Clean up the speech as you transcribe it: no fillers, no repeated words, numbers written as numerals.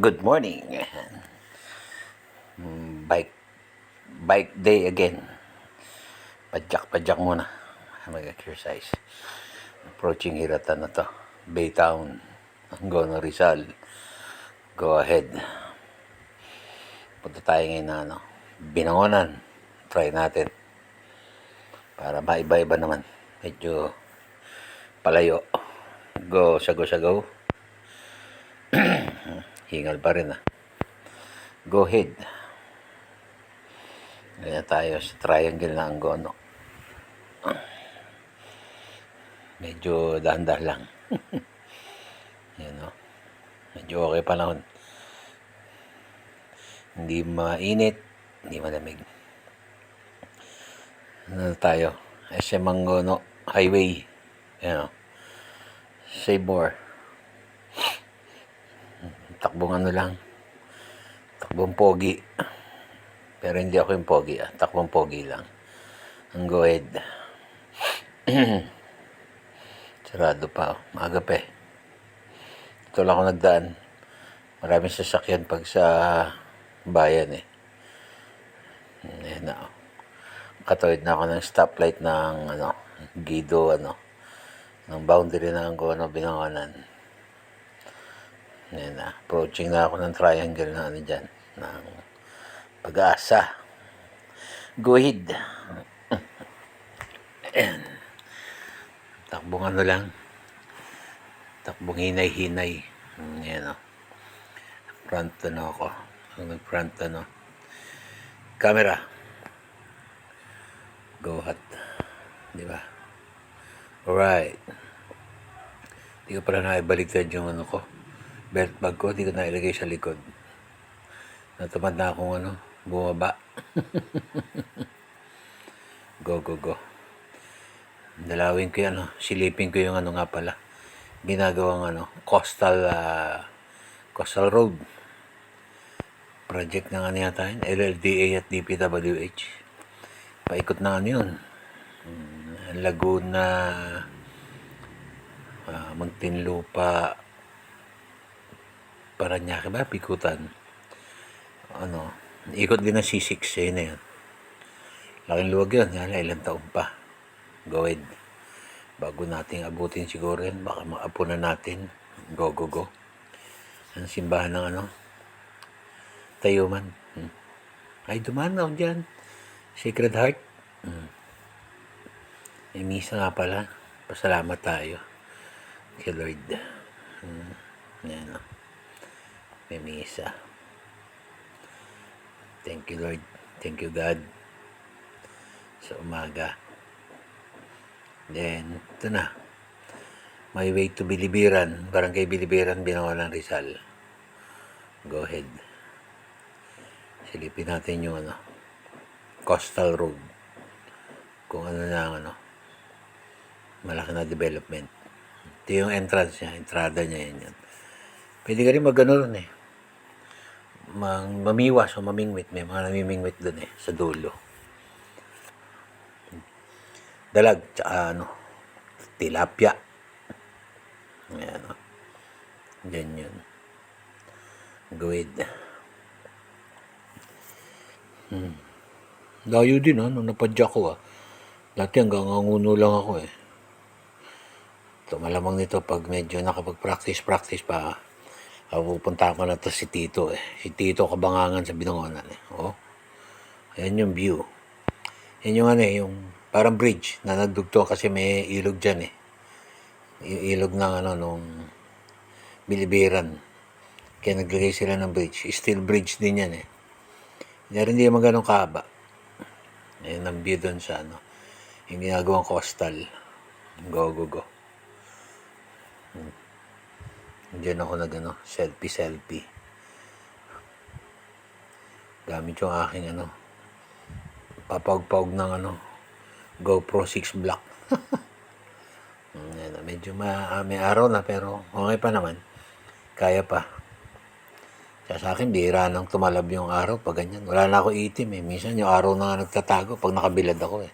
Good morning. Bike bike day again. Padyak muna. Mag-exercise. Approaching Hiratan na to. Baytown. Gono Rizal. Go ahead. Punta tayo ngayon na Binangonan. Try natin. Para maiba-iba naman. Medyo palayo. Go, sago. Hingal pa rin Go ahead. Ganyan tayo sa triangle na Angono. Medyo dahan-dahan lang. Yan Medyo okay panahon. Hindi mainit, hindi malamig. Tayo? SM Angono Highway. Save more. Takbong lang. Takbong pogi. Pero hindi ako yung pogi Takbong pogi lang. Ang go ahead. Sarado pa Maaga pa Ito lang ako nagdaan. Maraming sasakyan pag sa bayan Ayan Katawid na ako ng stoplight ng Guido ng boundary ng Angono, Binangonan. Ayan approaching na ako ng triangle na dyan ng Pag-asa. Go ahead. Ayan. Takbong lang. Takbong hinay-hinay. Ayan Front ako. Nag-front Camera. Go hot. Diba? Alright. Hindi ko pala naibaliktad yung ko. Belt bag ko, hindi ko na ilagay sa likod. Natamad na akong bumaba. Go. Dalawin ko yan, silipin ko yung nga pala. Ginagawang coastal road. Project ng yata yun, LLDA at DPWH. Paikot na yun. Laguna, Muntinlupa, Paranaque ba? Pikutan. Ikot din ng C6 yun na yun. Laking luwag yun. Ilang taon pa. Go ahead. Bago nating abutin siguro yan. Baka maapunan natin. Go. Ang simbahan ng Tayuman. Ay, dumaan ako dyan. Sacred Heart. May misa nga pala. Pasalamat tayo. Kay Lord. Yan May misa. Thank you Lord. Thank you God. Sa umaga. Then, ito na. My way to Bilibiran. Barangay Bilibiran, Binangonan, Rizal. Go ahead. Silipin natin yung coastal road. Kung malaki na development. Ito yung entrance niya. Entrada niya yan. Pwede ka rin mag-gano'n mamiwas o mamingwit. May mga namimingwit doon sa dulo. Dalag, tsaka tilapia. Ayan Diyan yun. Guwid. Layo din nung napadya ko Dati hanggang Anguno lang ako Ito malamang nito pag medyo nakapag-practice pa pupunta ako na to si Tito Si Tito Kabangangan sa Binangonan Ayan yung view. Yan yung yung parang bridge na nagdugto kasi may ilog dyan Yung ilog ng nung Bilibiran. Kaya naglagay sila ng bridge. Steel bridge din yan Hindi naman ganun kahaba. Ayan ang view doon sa yung ginagawang coastal. Go. Diyan ako selfie. Gamit yung aking papawag-pawag ng GoPro 6 Black. Medyo may araw na pero okay pa naman. Kaya pa. Sa akin, bihira nang tumalab yung araw pag ganyan. Wala na ako itim Minsan yung araw na nagtatago pag nakabilad ako